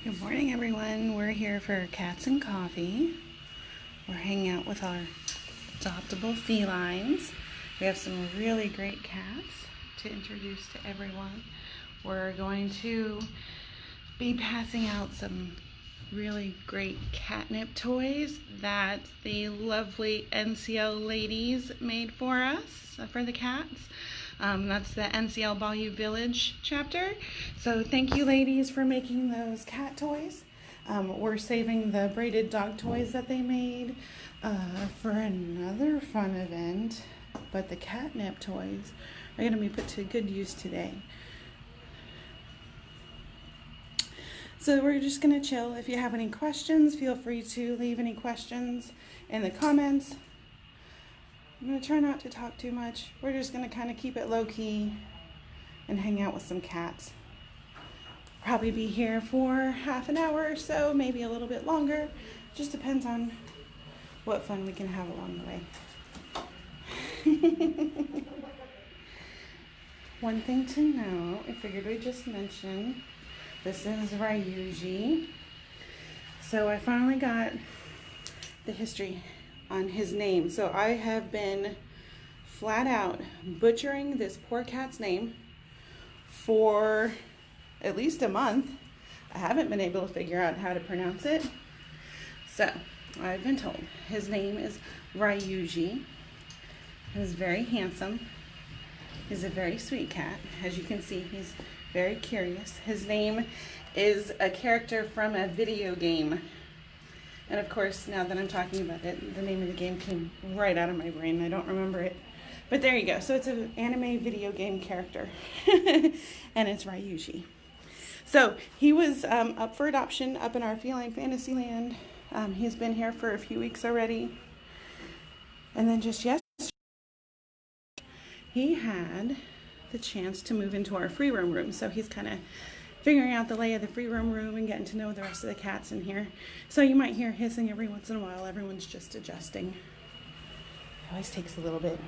Good morning, everyone. We're here for Cats and Coffee. We're hanging out with our adoptable felines. We have some really great cats to introduce to everyone. We're going to be passing out some really great catnip toys that the lovely NCL ladies made for us, for the cats. That's the NCL Bayou Village chapter. So thank you, ladies, for making those cat toys. We're saving the braided dog toys that they made for another fun event, but the catnip toys are going to be put to good use today. So we're just going to chill. If you have any questions, feel free to leave any questions in the comments. I'm going to try not to talk too much. We're just going to kind of keep it low-key and hang out with some cats. Probably be here for half an hour or so, maybe a little bit longer. Just depends on what fun we can have along the way. One thing to know, I figured we'd just mention, this is Ryuji. So I finally got the history on his name. So I have been flat out butchering this poor cat's name for at least a month. I haven't been able to figure out how to pronounce it. So I've been told his name is Ryuji. He's very handsome. He's a very sweet cat. As you can see, he's very curious. His name is a character from a video game. And of course, now that I'm talking about it, the name of the game came right out of my brain. I don't remember it. But there you go. So it's an anime video game character. And it's Ryuji. So he was up for adoption up in our Feline Fantasyland. He's been here for a few weeks already. And then just yesterday, he had the chance to move into our free roam. So he's kind of figuring out the lay of the free room and getting to know the rest of the cats in here. So you might hear hissing every once in a while. Everyone's just adjusting. It always takes a little bit.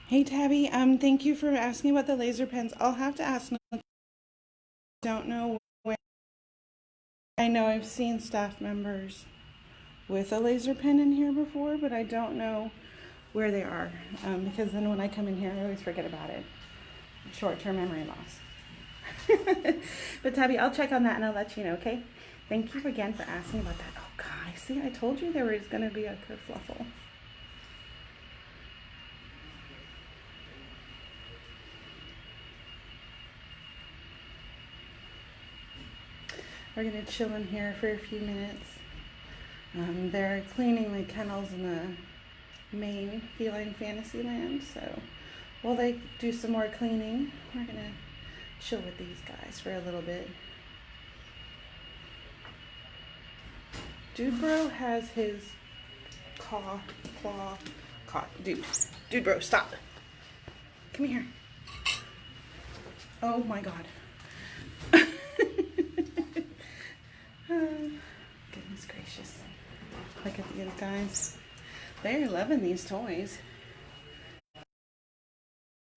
Hey Tabby, thank you for asking about the laser pens. I'll have to ask. Don't know where. I know I've seen staff members with a laser pen in here before, but I don't know where they are because then when I come in here, I always forget about it. Short-term memory loss. But Tabby, I'll check on that and I'll let you know, okay? Thank you again for asking about that. Oh, God, see, I told you there was going to be a kerfluffle. We're going to chill in here for a few minutes. They're cleaning the kennels in the main Feline Fantasyland, so while they do some more cleaning, we're going to chill with these guys for a little bit. Dude Bro has his claw caught. Dude, bro, stop. Come here. Oh my God. Goodness gracious. Look at these guys. They're loving these toys.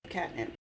Catnip.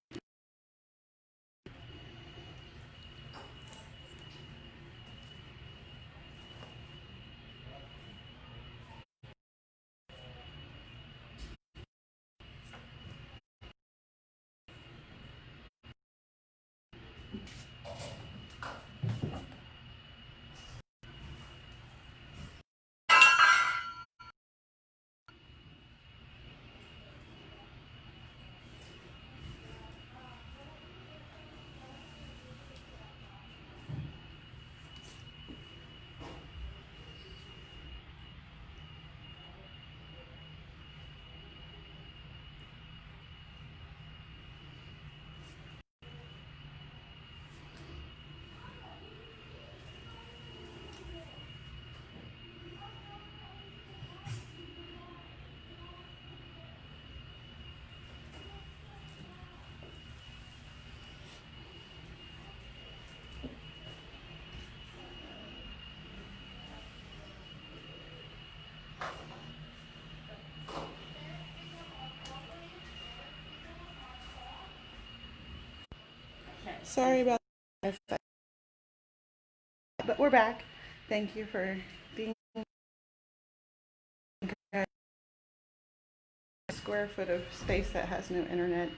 Sorry about that, but we're back. Thank you for being a square foot of space that has no internet.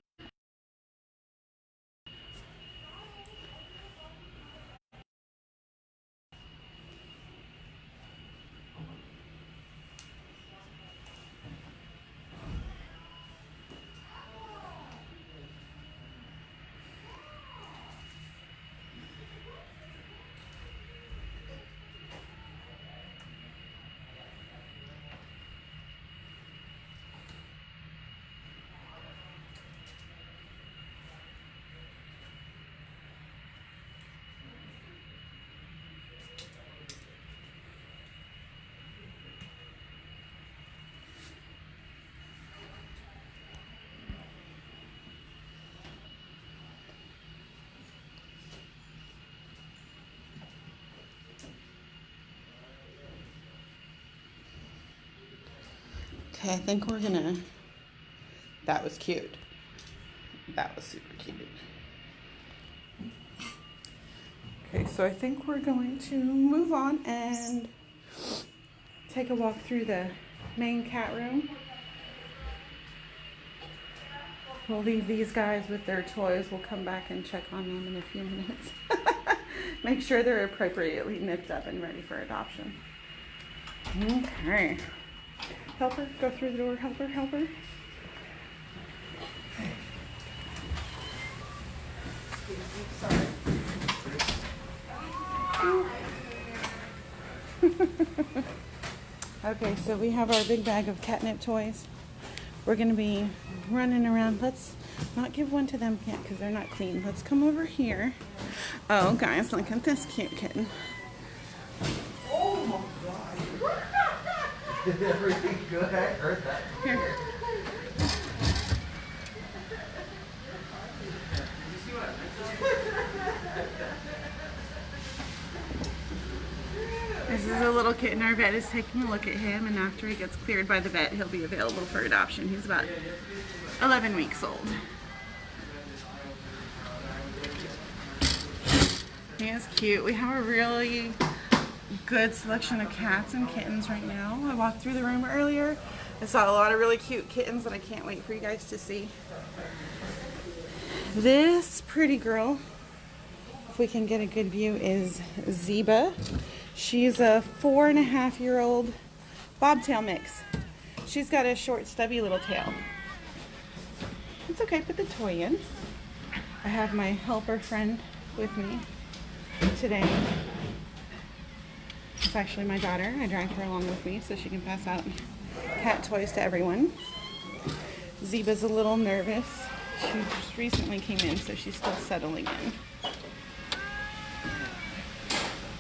Okay, I think we're gonna, that was cute. That was super cute. Okay, so I think we're going to move on and take a walk through the main cat room. We'll leave these guys with their toys. We'll come back and check on them in a few minutes. Make sure they're appropriately nipped up and ready for adoption. Okay. Helper, go through the door. Helper, helper. Sorry. Okay, so we have our big bag of catnip toys. We're going to be running around. Let's not give one to them yet because they're not clean. Let's come over here. Oh, guys, look at this cute kitten. Oh my God. Did everything good? I heard that. Here. This is a little kitten. Our vet is taking a look at him, and after he gets cleared by the vet, he'll be available for adoption. He's about 11 weeks old. He is cute. We have a really good selection of cats and kittens right now. I walked through the room earlier. I saw a lot of really cute kittens that I can't wait for you guys to see. This pretty girl, if we can get a good view, is Zeba. She's a 4.5-year-old bobtail mix. She's got a short, stubby little tail. It's okay, put the toy in. I have my helper friend with me today. It's actually my daughter. I dragged her along with me so she can pass out cat toys to everyone. Zeba's a little nervous. She just recently came in, so she's still settling in.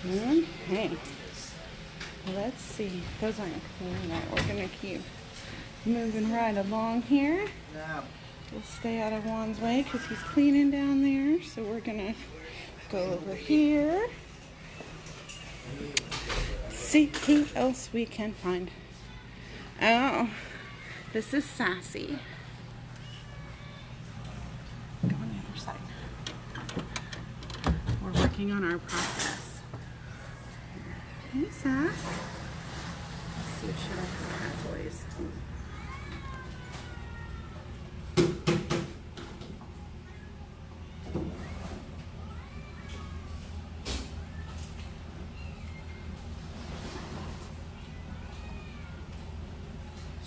Okay. Let's see. Those aren't clean yet. We're going to keep Moving right along here. No. We'll stay out of Juan's way because he's cleaning down there. So we're gonna go over here. See who else we can find. Oh, this is Sassy. Go on the other side. We're working on our process. Hey, Sass. Let's see if she likes cat toys.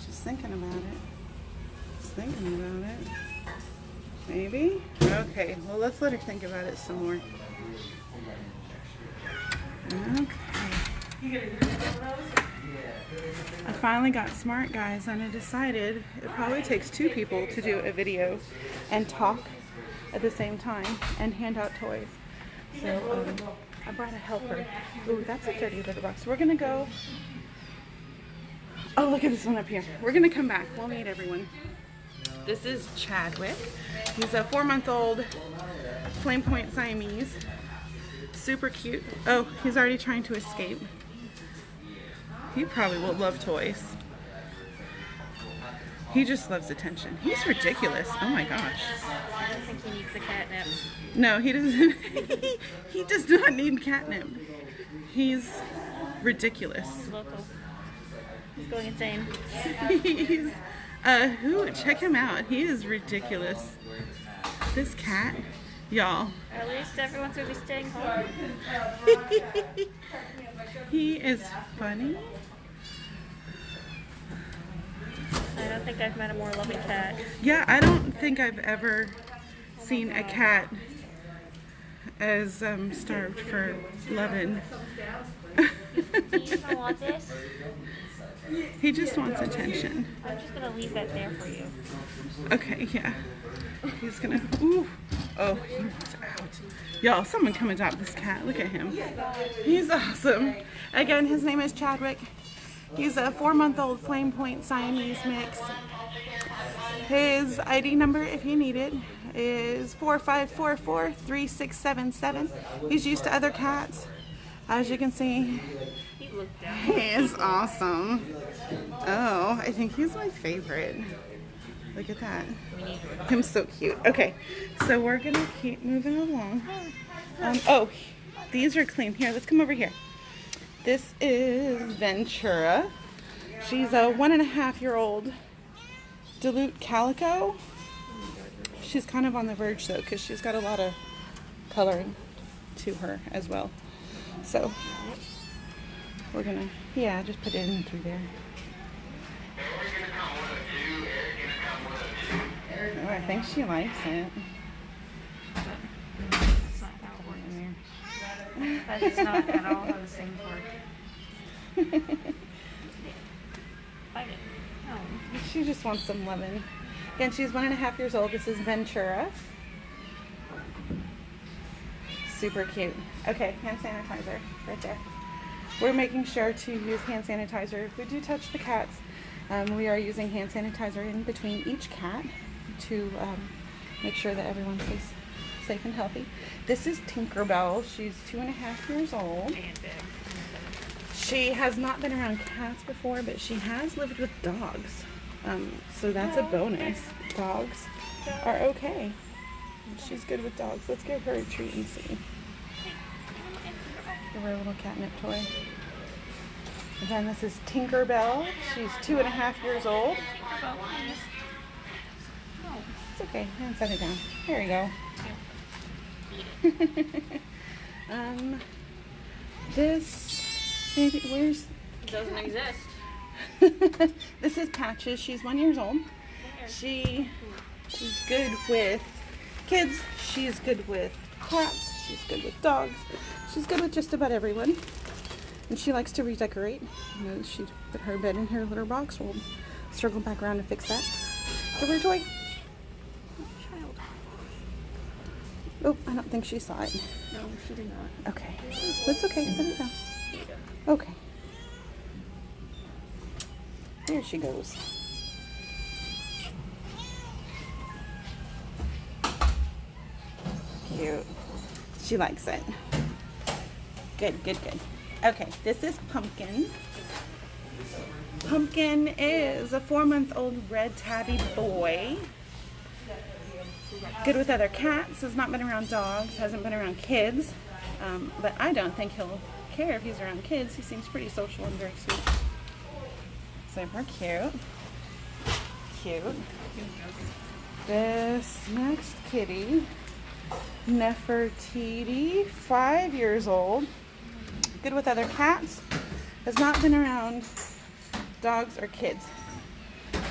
She's thinking about it. She's thinking about it. Maybe? Okay, well, let's let her think about it some more. Okay. I finally got smart, guys, and I decided it probably takes 2 people to do a video and talk at the same time and hand out toys. So I brought a helper. Ooh, that's a dirty litter box. We're gonna go. Oh, look at this one up here. We're gonna come back. We'll meet everyone. This is Chadwick. He's a 4-month-old Flame Point Siamese. Super cute. Oh, he's already trying to escape. He probably will love toys. He just loves attention. He's ridiculous. Oh my gosh. I don't think he needs the catnip. No, he doesn't. He does not need catnip. He's ridiculous. He's local. He's going insane. He's check him out. He is ridiculous. This cat, y'all. At least everyone's going to be staying home. He is funny. I don't think I've met a more loving cat. Yeah, I don't think I've ever seen a cat as starved for loving. Do you even want this? He just wants attention. I'm just going to leave that there for you. Okay, yeah. He's gonna. Ooh. Oh, he wants out. Y'all, someone come adopt this cat. Look at him. He's awesome. Again, his name is Chadwick. He's a 4-month-old Flame Point Siamese mix. His ID number, if you need it, is 45443677. He's used to other cats. As you can see, He looked down. he is awesome. Oh, I think he's my favorite. Look at that. Him so cute. Okay, so we're gonna keep moving along. Oh, these are clean. Here, let's come over here. This is Ventura. She's a 1.5-year-old Duluth Calico. She's kind of on the verge though, because she's got a lot of coloring to her as well. So we're gonna, yeah, just put it in through there. Oh, I think she likes it. That's not how it works. That is not at all how this thing works. Bite it. No. She just wants some lemon. Again, she's 1.5 years old. This is Ventura. Super cute. Okay, hand sanitizer right there. We're making sure to use hand sanitizer. If we do touch the cats, we are using hand sanitizer in between each cat to make sure that everyone stays safe and healthy. This is Tinkerbell. She's 2.5 years old. And big. She has not been around cats before, but she has lived with dogs. So that's a bonus. Dogs are okay. She's good with dogs. Let's give her a treat and see. Give her a little catnip toy. Again, this is Tinkerbell. She's 2.5 years old. It's okay. And set it down. There you go. This baby, where's? It doesn't exist. This is Patches. She's 1 year old. She is good with kids. She's good with cats. She's good with dogs. She's good with just about everyone. And she likes to redecorate. You know, she put her bed in her litter box. We'll circle back around and fix that. Give her a toy. Child. Oh, I don't think she saw it. No, she did not. Okay. That's okay. Set it down. Okay. There she goes. cute. She likes it. Good, good, good. Okay, this is Pumpkin. Pumpkin is a 4-month-old red tabby boy. Good with other cats, has not been around dogs, hasn't been around kids. But I don't think he'll care if he's around kids. He seems pretty social and very sweet. Super cute. Cute. This next kitty, Nefertiti, 5 years old. Good with other cats. Has not been around dogs or kids.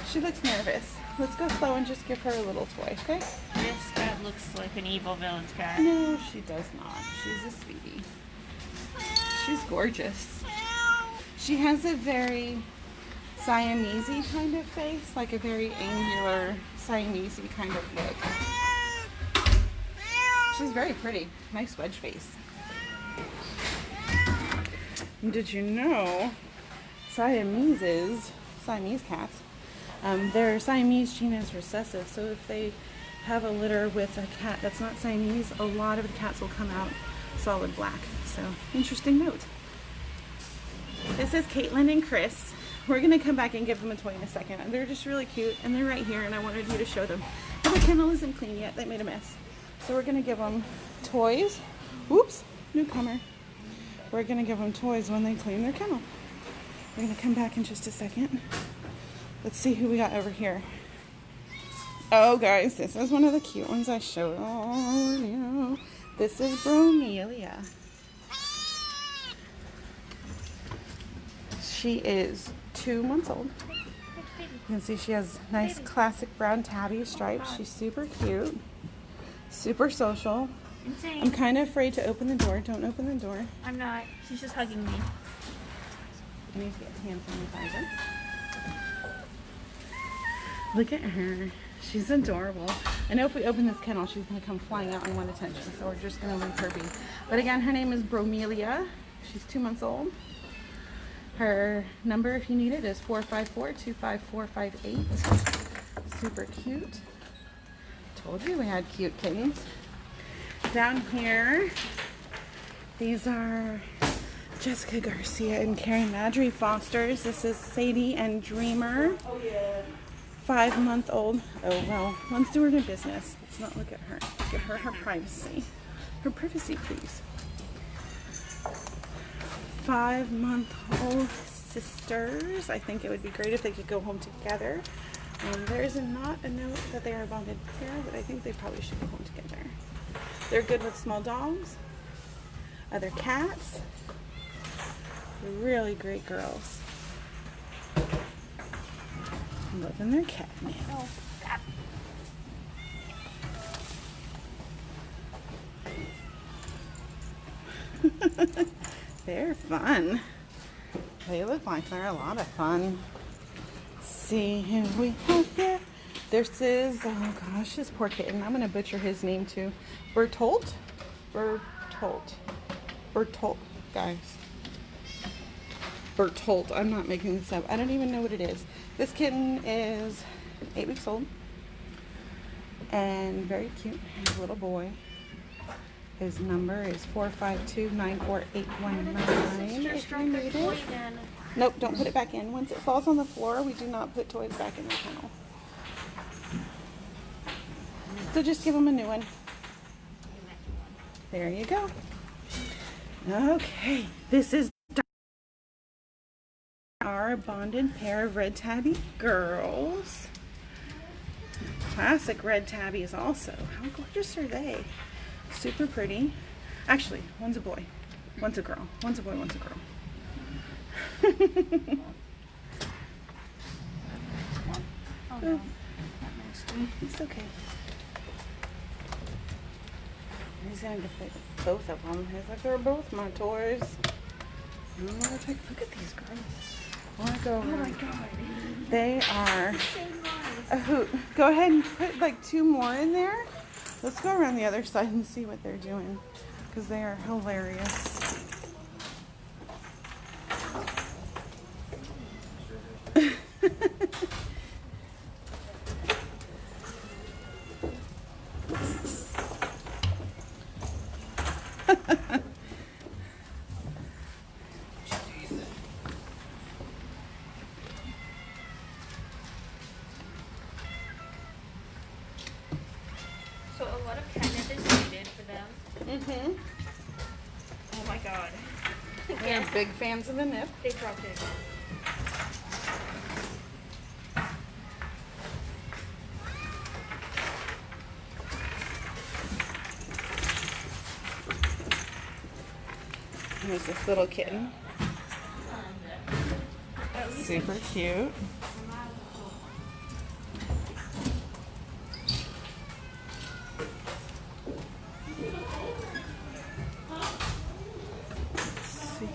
She looks nervous. Let's go slow and just give her a little toy, okay? This cat looks like an evil villain's cat. No, she does not. She's a sweetie. She's gorgeous. She has a very Siamese kind of face, like a very angular Siamese kind of look. She's very pretty. Nice wedge face. Did you know Siamese cats, their Siamese gene is recessive, so if they have a litter with a cat that's not Siamese, a lot of the cats will come out solid black. So, interesting note. This is Caitlin and Chris. We're going to come back and give them a toy in a second. They're just really cute, and they're right here, and I wanted you to show them. But the kennel isn't clean yet. They made a mess. So we're going to give them toys. Oops, newcomer. We're going to give them toys when they clean their kennel. We're going to come back in just a second. Let's see who we got over here. Oh, guys, this is one of the cute ones I showed you. This is Bromelia. She is 2 months old. You can see she has nice classic brown tabby stripes. She's super cute, super social. Insane. I'm kind of afraid to open the door. Don't open the door. I'm not. She's just hugging me. I need to get hands sanitizer. Look at her. She's adorable. I know if we open this kennel, she's going to come flying out and want attention. So we're just going to leave her be. But again, her name is Bromelia. She's 2 months old. Her number, if you need it, is 454-254-58. Super cute. Told you we had cute kittens. Down here, these are Jessica Garcia and Karen Madry Fosters. This is Sadie and Dreamer. 5-month-old. Oh, well, one's doing her business. Let's not look at her. Give her her privacy. Her privacy, please. 5-month-old sisters. I think it would be great if they could go home together. There's not a note that they are bonded here, but I think they probably should go home together. They're good with small dogs, other cats. They're really great girls. Loving their cat now. They're fun. They look like they're a lot of fun. Let's see who we have here. This is, oh gosh, this poor kitten. I'm going to butcher his name too. Bertolt? Bertolt, guys. Bertolt. I'm not making this up. I don't even know what it is. This kitten is 8 weeks old and very cute. He's a little boy. His number is 452-94819. If you need it. Nope, don't put it back in. Once it falls on the floor, we do not put toys back in the kennel. So just give them a new one. There you go. Okay, this is our bonded pair of red tabby girls. Classic red tabbies also. How gorgeous are they? Super pretty. Actually, one's a boy, one's a girl. One's a boy, one's a girl. Oh no. It's okay. He's going to play with both of them. He's like, they're both my toys. I want to take a look at these girls. I want to go around. Oh my god. They are a hoot. Go ahead and put like 2 more in there. Let's go around the other side and see what they're doing, because they are hilarious. Mm-hmm. Oh my god. They're big fans of the nip. They dropped it. There's this little kitten. Super cute. Let's see.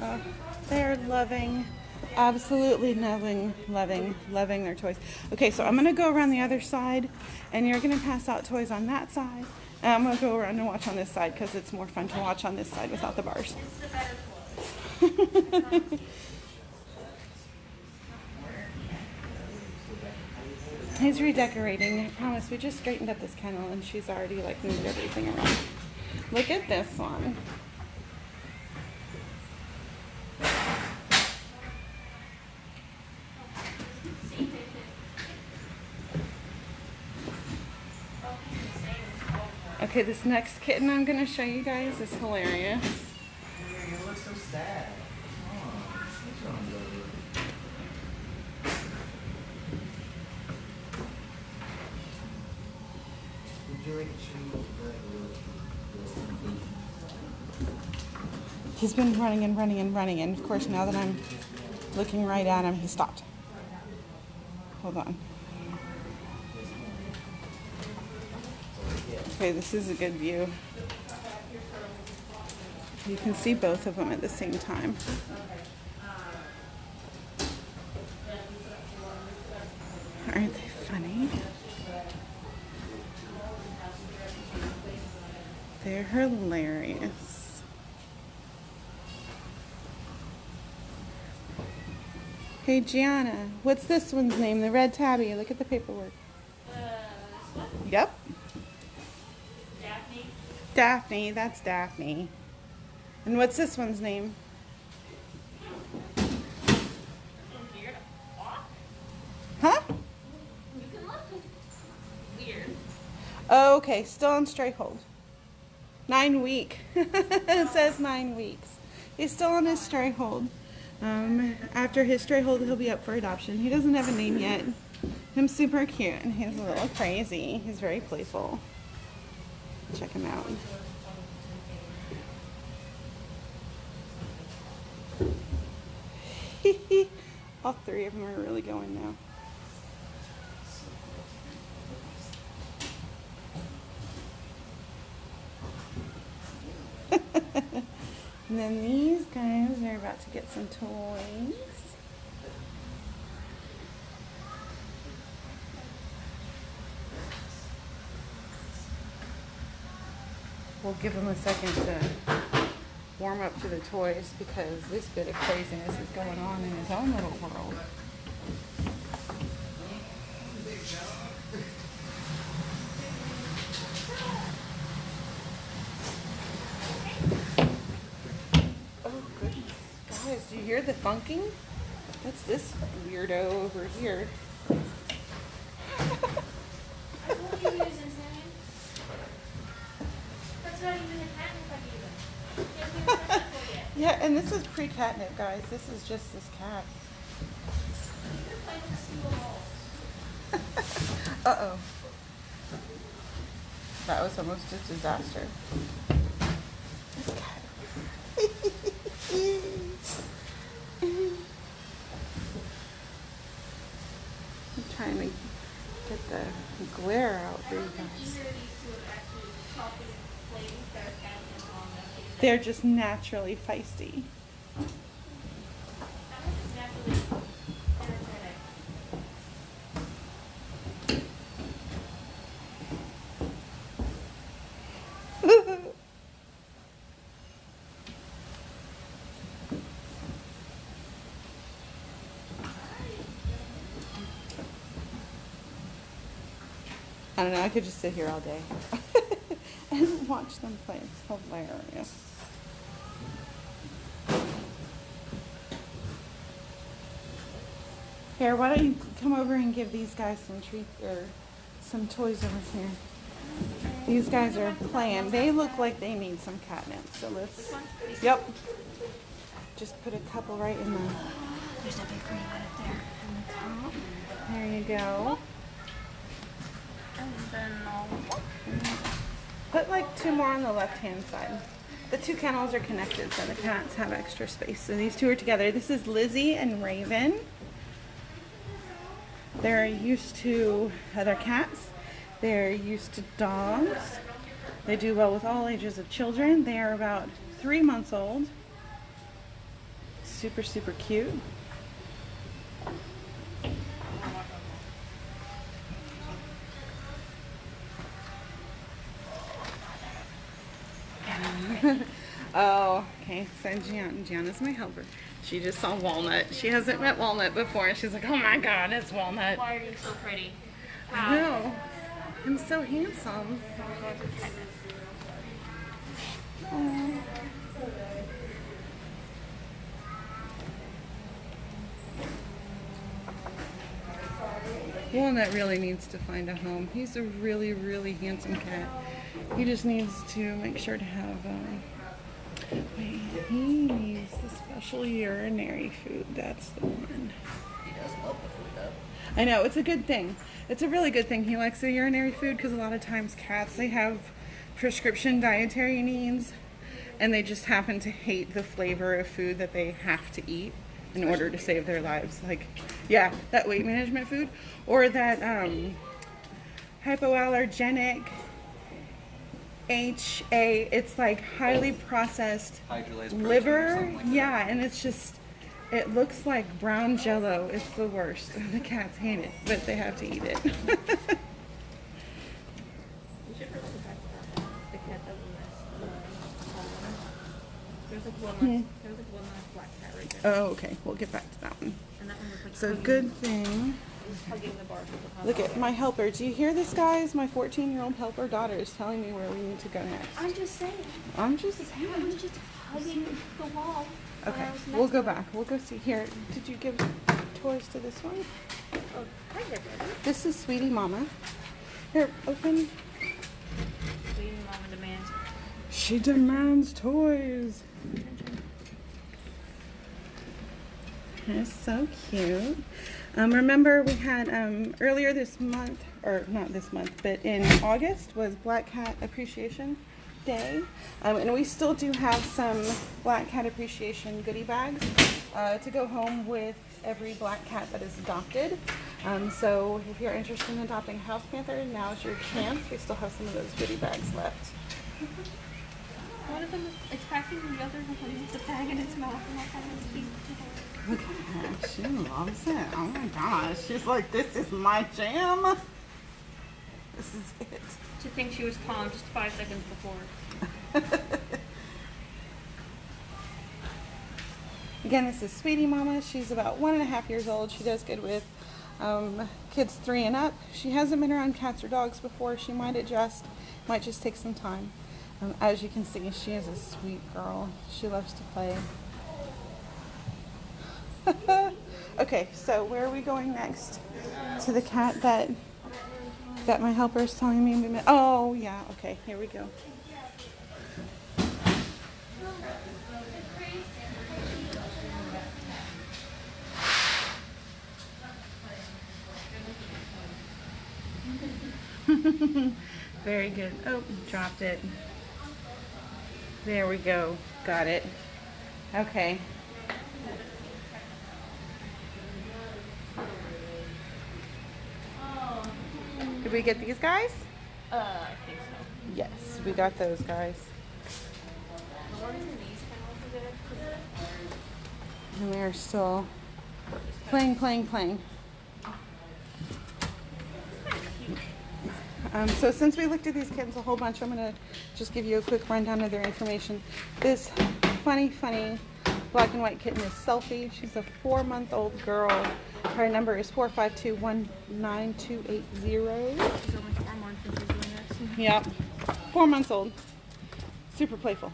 Oh, they're loving, absolutely loving their toys. Okay, so I'm gonna go around the other side, and you're gonna pass out toys on that side. And I'm gonna go around and watch on this side because it's more fun to watch on this side without the bars. He's redecorating. I promise. We just straightened up this kennel, and she's already like moved everything around. Look at this one. Okay, this next kitten I'm gonna show you guys is hilarious. You look so sad. Oh, what's wrong with you? Would you like to show you He's been running and running and running, and of course now that I'm looking right at him, he stopped. Hold on. Okay, this is a good view. You can see both of them at the same time. Aren't they funny? They're hilarious. Hey Gianna, what's this one's name? The red tabby. Look at the paperwork. This one? Yep. Daphne. Daphne, that's Daphne. And what's this one's name? Weird. Walk? Huh? You can look. Weird. Oh, okay, still on stray hold. 9 week. It says 9 weeks. He's still on his stray hold. After his stray hold, he'll be up for adoption. He doesn't have a name yet. He's super cute and he's a little crazy. He's very playful. Check him out. All three of them are really going now. And then these guys are about to get some toys. We'll give them a second to warm up to the toys because this bit of craziness is going on in his own little world. Oh goodness. Guys, do you hear the funking? What's this weirdo over here? I told you he was insane. That's not even a catnip I gave him. He hasn't even tried that for yet. Yeah, and this is pre-catnip, guys. This is just this cat. You can play with the steel balls. Uh-oh. That was almost a disaster. This cat. I'm trying to get the glare out for you guys. Either of these two have actually caught and played with their catnip on them. They're just naturally feisty. That was just naturally energetic. I don't know, I could just sit here all day and watch them play. It's hilarious. Here, why don't you come over and give these guys some treats or some toys over here. These guys are playing. They look like they need some catnip. So let's, yep. Just put a couple right in the, There's a big green one up there on the top. there you go. And then Put like 2 more on the left-hand side. The 2 kennels are connected, so the cats have extra space. So these 2 are together. This is Lizzie and Raven. They're used to other cats. They're used to dogs. They do well with all ages of children. They are about 3 months old. Super, super cute. Oh, okay. So Gianna's my helper. She just saw Walnut. She hasn't met Walnut before, and she's like, "Oh my God, it's Walnut." why are you so pretty? I know. I'm so handsome. Aw. Walnut really needs to find a home. He's a really, really handsome cat. He just needs to make sure to have, wait, he needs the special urinary food. That's the one. He does love the food though. I know, it's a good thing. It's a really good thing he likes the urinary food because a lot of times cats, they have prescription dietary needs and they just happen to hate the flavor of food that they have to eat in order to save their lives. Like, yeah, that weight management food or that hypoallergenic HA, it's like highly processed Hydrolyzed protein or liver. something like that. Yeah, and it's just, it looks like brown jello. It's the worst. The cats hate it, but they have to eat it. You should really look at the cat that was there's like one last black cat right there. Oh, okay. We'll get back to that one. And that one was like So hugging- good thing. hugging the bar with the Look at my helper. Do you hear this, guys? My 14-year-old helper daughter is telling me where we need to go next. I'm just saying. I'm just I saying. was just hugging the wall. when Okay, I was we'll next go to her. back. We'll go see. Here, did you give toys to this one? Oh, hi there, baby. This is Sweetie Mama. Here, open. Sweetie mama demands. She demands toys. That's so cute. Remember we had earlier this month, or not this month, but in August was Black Cat Appreciation Day. And we still do have some Black Cat Appreciation goodie bags to go home with every black cat that is adopted. So if you're interested in adopting a house panther, now's your chance. We still have some of those goodie bags left. One of them is attacking the other one with the bag in its mouth and I kind of speak to her. Look at her. She loves it. Oh my gosh. She's like, this is my jam. This is it. To think she was calm just 5 seconds before. Again, this is Sweetie Mama. She's about 1.5 years old. She does good with kids 3 and up. She hasn't been around cats or dogs before. She might adjust. Might just take some time. As you can see, she is a sweet girl. She loves to play. Okay, so where are we going next? To the cat that my helper is telling me we met. Oh, yeah. Okay, here we go. Very good. Oh, dropped it. There we go. Got it. Okay. Did we get these guys? I think so. Yes, we got those guys. The ones in these kennels are good. And they're still playing. So since we looked at these kittens a whole bunch, I'm going to just give you a quick rundown of their information. This funny black and white kitten is Selfie. She's a 4-month-old girl. Her number is 452-19280. She's only 4 months and she's doing this. Yep, 4 months old. Super playful.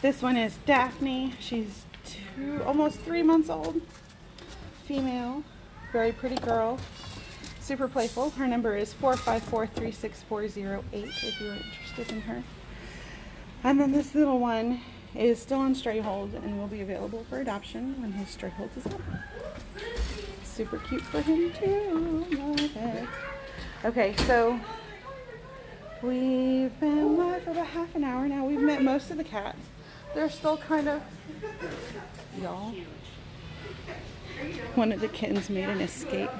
This one is Daphne. She's almost 3 months old. Female. Very pretty girl. Super playful. Her number is 454-36408 if you're interested in her. And then this little one is still on stray hold and will be available for adoption when his stray hold is up. Super cute for him too. Love it. Okay, so we've been live for about half an hour now. We've met most of the cats. They're still kind of, y'all. One of the kittens made an escape.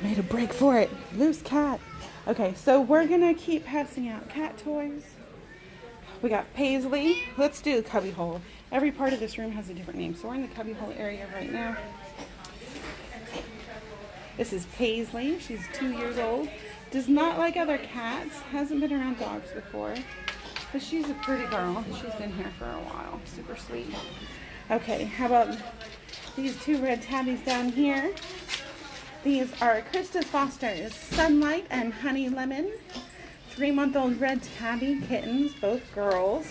Made a break for it. Loose cat. Okay, so we're gonna keep passing out cat toys. We got Paisley. Let's do the cubby hole. Every part of this room has a different name. So we're in the cubby hole area right now. This is Paisley. She's 2 years old. Does not like other cats. Hasn't been around dogs before. But she's a pretty girl. She's been here for a while. Super sweet. Okay, how about these two red tabbies down here? These are Krista Foster's Sunlight and Honey Lemon. 3-month-old red tabby kittens, both girls.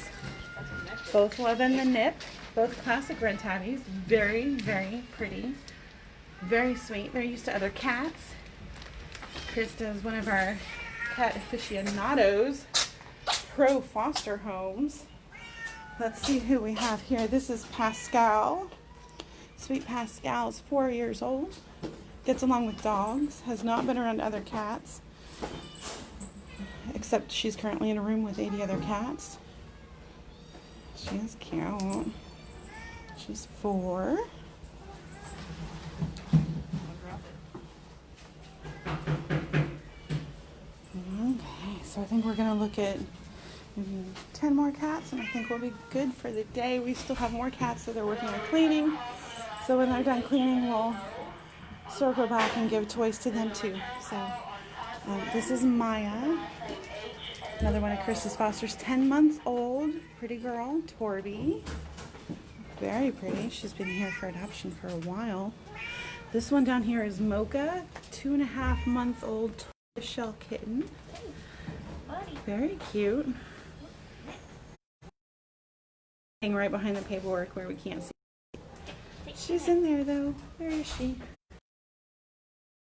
Both loving the nip. Both classic red tabbies. Very, very pretty. Very sweet. They're used to other cats. Krista is one of our cat aficionados. Pro foster homes. Let's see who we have here. This is Pascal. Sweet Pascal is 4 years old. Gets along with dogs. Has not been around other cats. Except she's currently in a room with 80 other cats. She is cute. She's 4. Okay, so I think we're gonna look at maybe 10 more cats and I think we'll be good for the day. We still have more cats that they're working on cleaning. So when they're done cleaning, we'll circle back and give toys to them too. So this is Maya. Another one of Krista Foster's, 10 months old. Pretty girl, Torby. Very pretty. She's been here for adoption for a while. This one down here is Mocha, 2.5-month-old tortoiseshell kitten. Very cute. Hang right behind the paperwork where we can't see. She's in there though. Where is she?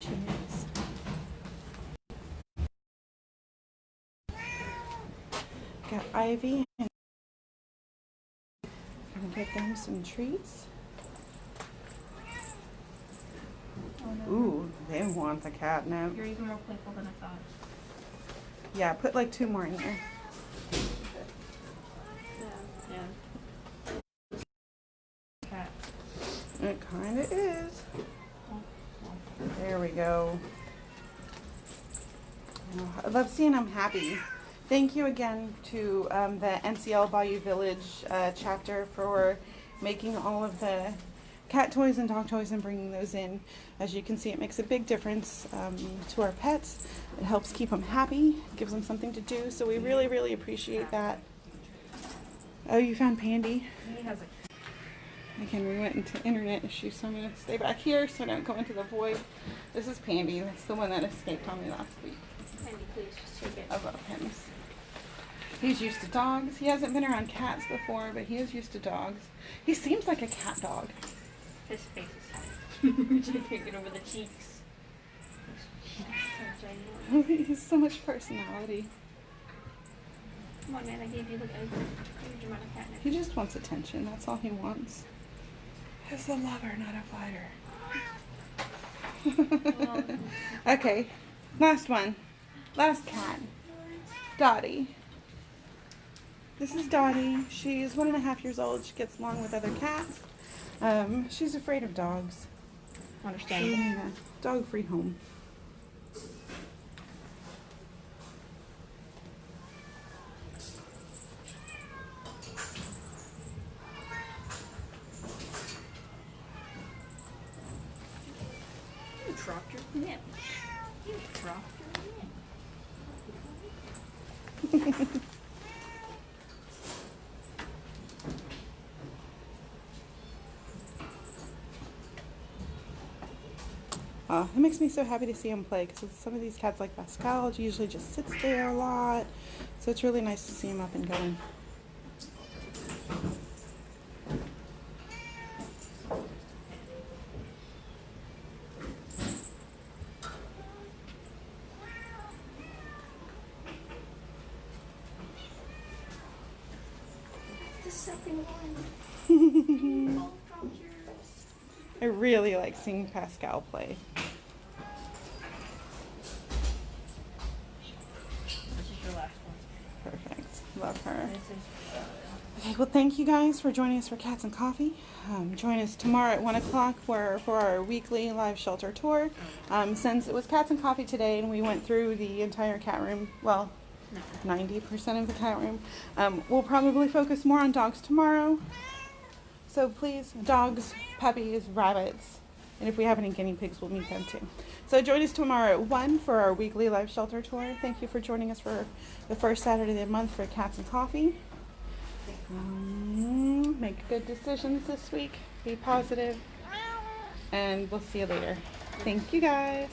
She is. Got Ivy. I'm gonna get them some treats. Oh, no. Ooh, they want the catnip. You're even more playful than I thought. Yeah, put like 2 more in there. Yeah. Cat. It kind of is. There we go. Oh, I love seeing them happy. Thank you again to the NCL Bayou Village chapter for making all of the cat toys and dog toys and bringing those in. As you can see, it makes a big difference to our pets. It helps keep them happy, gives them something to do. So we really, really appreciate that. Oh, you found Pandy? He has a Again, we went into internet issues, so I'm going to stay back here so I don't go into the void. This is Pandy. That's the one that escaped on me last week. Candy, please just take it. I love him. He's used to dogs. He hasn't been around cats before, but he is used to dogs. He seems like a cat dog. His face is just can't get over the cheeks. So genuine. He has so much personality. Come on, man, I gave you the huge amount of catnip. He just wants attention. That's all he wants. He's a lover, not a fighter. Okay, last one. Last cat. Dottie. This is Dottie. She's 1.5 years old. She gets along with other cats. She's afraid of dogs. Understandable. Yeah, dog-free home. You dropped your nip. You dropped your nip. It makes me so happy to see him play because some of these cats like Pascal usually just sits there a lot. So it's really nice to see him up and going. second one. Both dropped yours. I really like seeing Pascal play. This is your last one. Perfect. Love her. This is Okay, well, thank you guys for joining us for Cats and Coffee. Join us tomorrow at 1 o'clock for our weekly live shelter tour. Since it was Cats and Coffee today and we went through the entire cat room, well, 90% of the cat room, we'll probably focus more on dogs tomorrow. So please, dogs, puppies, rabbits, and if we have any guinea pigs, we'll meet them too. So join us tomorrow at 1 for our weekly live shelter tour. Thank you for joining us for the first Saturday of the month for Cats and Coffee. Make good decisions this week. Be positive. And we'll see you later. Thank you guys.